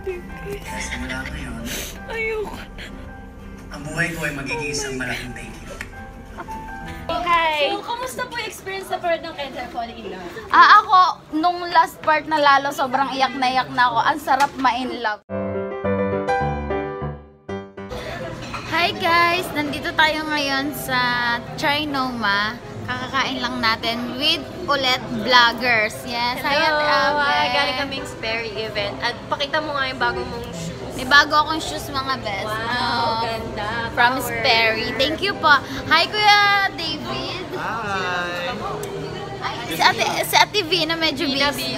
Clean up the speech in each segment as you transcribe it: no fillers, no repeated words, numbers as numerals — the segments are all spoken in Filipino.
Simula ngayon, Ayoko na. ang buhay ko ay magiging isang malaking thank you. Hi! So, kamusta po yung experience sa part ng Can't Help Falling in Love? Ako, nung last part na lalo, sobrang iyak na ako. Ang sarap ma-in love. Hi guys! Nandito tayo ngayon sa Trinoma. Kakakain lang natin with ulit vloggers. Yes, Hello! Galing kaming Sperry event. At pakita mo nga yung bago mong shoes. May bago akong shoes mga best. Wow! Ganda! From Power. Sperry. Thank you po. Hi Kuya David! Hi! Ay, si Ate V na medyo busy.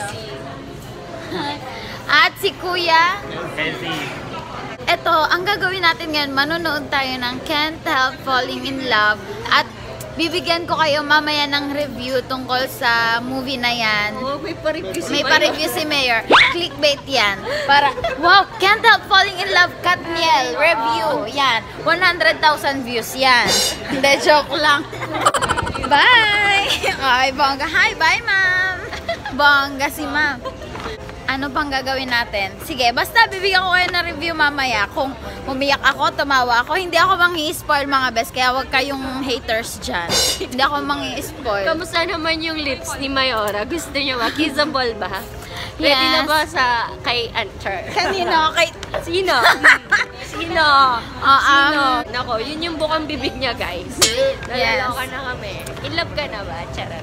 At si Kuya. Ito, ang gagawin natin ngayon, manonood tayo ng Can't Help Falling in Love. At bibigyan ko kayo mamaya ng review tungkol sa movie na yan. Oh, may pa-review si May Mayor. pa-review si Mayor. Clickbait yan. Para, wow, Can't Help Falling in Love, Katniel, review. Yan, 100,000 views yan. Hindi, joke lang. Bye! Ay, bongga. Hi, bye, ma'am. Bongga si ma'am. Ano pang gagawin natin? Sige, basta bibigyan ko kayo ng review mamaya. Kung umiyak ako, tumawa ako, hindi ako mangi-spoil mga best. Kaya wag kayong haters dyan. Hindi ako mangi-spoil. Kamusta naman yung lips ni Mayora? Gusto niyo ba? Kissable ba? Ready Yes. na ba sa kay Anchor? Kanino? Kay... Sino? Sino? Sino? Nako, yun yung bukang bibig niya, guys. Nalaloka na kami. In love ka na ba? Charot.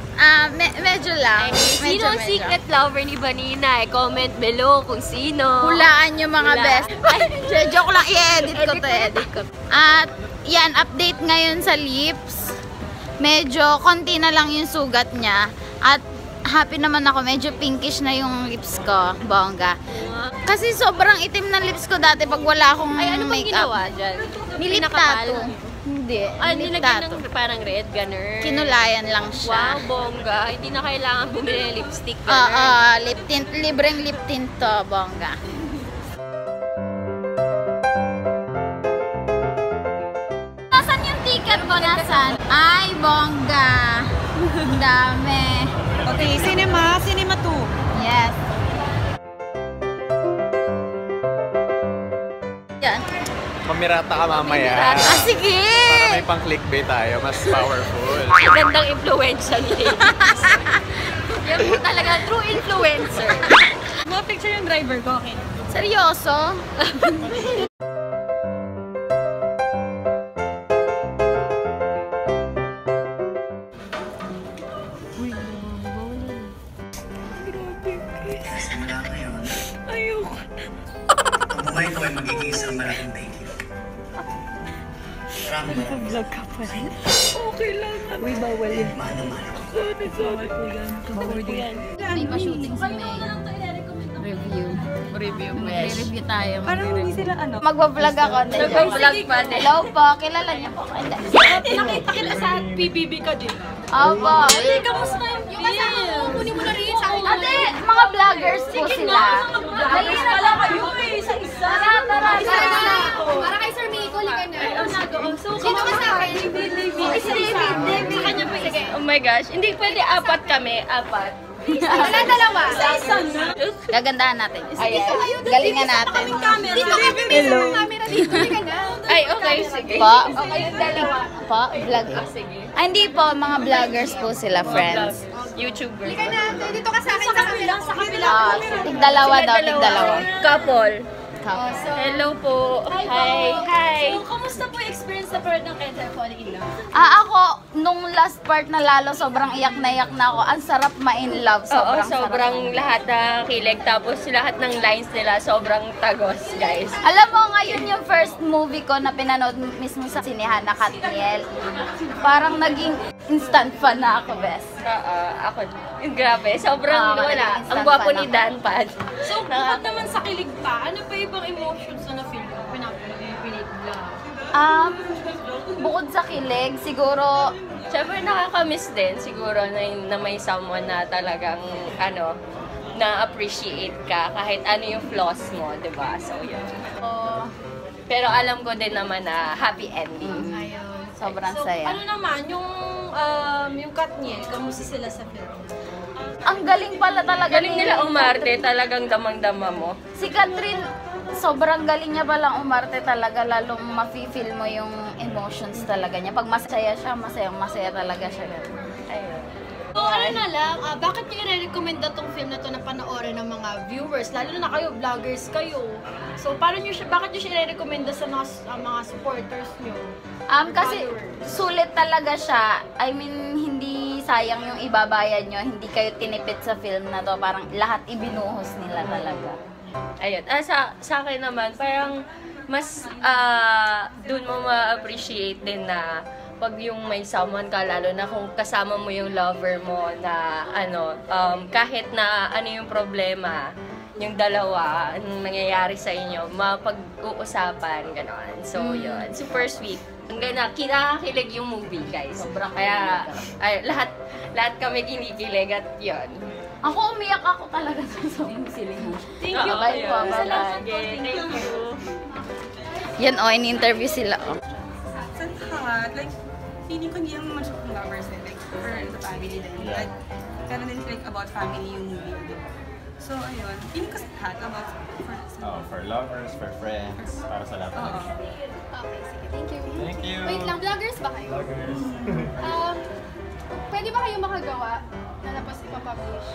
Medyo lang. Sino ang secret lover ni Vanina? Comment below kung sino. Hulaan nyo mga Hula. best. Ay, joke lang. I-edit ko to. Edit ko. At yan, update ngayon sa lips. Medyo konti na lang yung sugat niya. At happy naman ako. Medyo pinkish na yung lips ko. Bongga. Kasi sobrang itim ng lips ko dati pag wala akong Ay, ano bang makeup. ginawa dyan? Nilip Pinakapal? tattoo. Hindi. Ah, nilip nilagyan tattoo. ng parang red, ganun. Kinulayan lang siya. Wow, bongga. Hindi na kailangan bumili ng lipstick, Oo, ganun. lip tint. Libreng lip tint to. Bongga. Nasaan yung ticket mo? Nasaan? Ay, bongga. Ang dami. Okay, cinema 2. Yes. Yan. Mamirata ka mamaya. Sige! Para may pang clickbait tayo, mas powerful. Gandang influencer ni ladies. Yan po talaga, true influencer. Mga picture yung driver ko, okay? Seryoso? Simula ngayon, Ayoko na. ang buhay ko ay magiging isang malaking thank you. Maraming Vlog ka pa rin. Okay lang. Uy, bawal yun. mahal na mahal ko. Bawal po yan. Bawal po yan. May pa-shooting si May. Review. Magre-review tayo. Parang hindi sila ano. Magbablog ako. Nag-vlog pa din. Hello po. Kilala niyo po. Nakita kita sa PBB ka din. Opo. Hey, kamusta yung kasama mo? Kunin mo na rin sa akin. Ate, mga vloggers po sila. Dali na lang kayo. Isa-isa. Tara. Para kay Sir Miko, liga na. Sino ka sa akin? Si David. Sa kanya pa isa. Oh my gosh. Hindi pwede apat kami. Apat. Wala dalawa. Isa na. Gagandahan natin. Galingan natin. Dito kami may isang camera dito. Liga na. Ay, okay. Sige. Po? Okay, yung dalawa. Po? Vlog. Sige. Hindi po. Mga vloggers po sila, friends. YouTuber. Liga na. Dito ka sa akin sa kabila. Sa kabila. Tig-dalawa daw. Tig-dalawa. Couple. Couple. Hello po. Hi. So, kamusta po yung experience sa part ng Can't Help Falling in Love? Ako, nung last part na lalo, sobrang iyak na ako. Ang sarap ma-in love. Oo, Sobrang sobrang sarap. lahat ng kilig. Tapos lahat ng lines nila, sobrang tagos, guys. Alam mo, ngayon yung first movie ko na pinanood mismo sa sinehan na Katniel. Parang naging instant fan na ako, best. Ako, grabe. Sobrang Oo, wala. instant Ang gwapo fan ni ako. Dan Pad. So, bukod naman sa kilig pa, ano pa ibang emotions na na-feel ko? Pinagla. Bukod sa kilig, siguro, Siyempre nakaka-miss din siguro na may someone na talagang na-appreciate ka kahit ano yung flaws mo, di ba? So, yun. Pero alam ko din naman na happy ending. sobrang So, saya. ano naman, yung Katniel, kamusta sila sa film? ang galing pala talaga Galing nila umarte, talagang damang-dama mo. Si Catherine, sobrang galing niya palang umarte talaga, lalong mafe-feel mo yung emotions talaga niya. Pag masaya siya, masaya talaga siya. Ayun. So, ano na lang, bakit niyo i-recommend tong film na to na panoorin ng mga viewers? Lalo na kayo, vloggers kayo. So, bakit niyo siya i-recommend sa mga supporters niyo? Kasi sulit talaga siya. I mean, hindi sayang yung ibabayad nyo. Hindi kayo tinipid sa film na to. Parang lahat ibinuhos nila talaga. Ayun. Sa akin naman, parang mas dun mo ma-appreciate din na pag yung may someone ka, lalo na kung kasama mo yung lover mo na kahit na ano yung problema, yung dalawa, anong nangyayari sa inyo, mapag-uusapan, gano'n. So, yun. Super sweet. Ang ganda, kinakakilig yung movie, guys. Kaya, lahat kami kinikilig at yun. Ako, umiyak ako talaga sa siling. Thank you. Bye po. Salamat po. Okay, thank you. Yan o, in-interview sila. San hot, like, feeling ko hindi lang naman siya kung lovers din, like, for the family din. But, pero din like, about family yung movie din. So, ayun, feeling ko hot about For lovers, for friends, para sa lahat. Oo. Okay, sige. Thank you. Thank you. Wait lang, vloggers ba kayo? Vloggers. Pwede ba kayo makagawa na tapos ipapublish?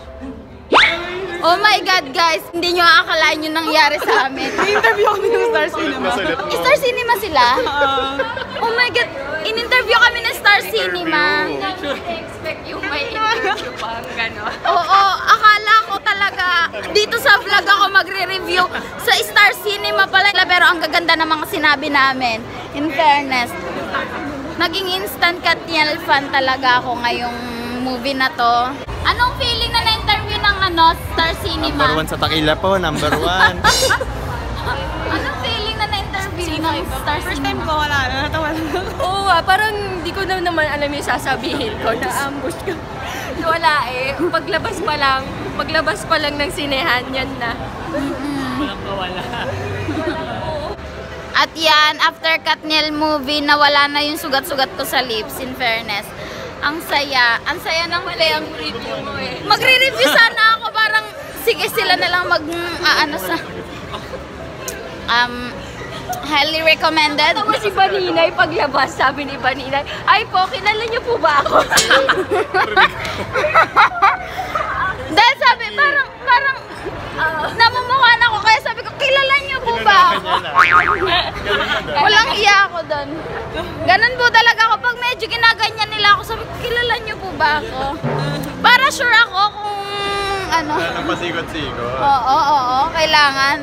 Oh my God, guys! Hindi nyo akalain yung nangyari sa amin. Interview kami ng Star Cinema. Star Cinema sila? Oh my God! In-interview kami ng Star Cinema. Expect yung may interview pa, gano'n. Oo, akala ko talaga dito sa vlog ako magre-review sa Star Cinema pala. Pero ang gaganda ng mga sinabi namin. In fairness, naging instant Katniel fan talaga ako ngayong movie na to. Anong feeling na na-interview ng Star Cinema? Number 1 sa Takila po, number 1. Anong feeling na na-interview ng Star First time Cinema? ko, wala na, natawa na. Oo, parang hindi ko na naman alam yung sasabihin ko. Na-ambush ko. Wala eh. Paglabas pa lang ng sinehan, yan na. At yan, after Katniel movie, nawala na yung sugat-sugat ko sa lips, in fairness. Ang saya ng film. Review mo eh. Magre-review sana ako, parang sige sila na lang highly recommended. Tapos si Baninay, paglabas, sabi ni Baninay, ay po, kilala niyo po ba ako? Dahil sabi, parang namumukha na ako, kaya sabi ko, kilala niyo po ba ako? Walang iya ako doon. Ganun po talaga ako, pag medyo ginaganyan nila ako, sabi ko, kilala niyo po ba ako? Para sure ako kung Wala nang pasikot-sikot. Oo, kailangan.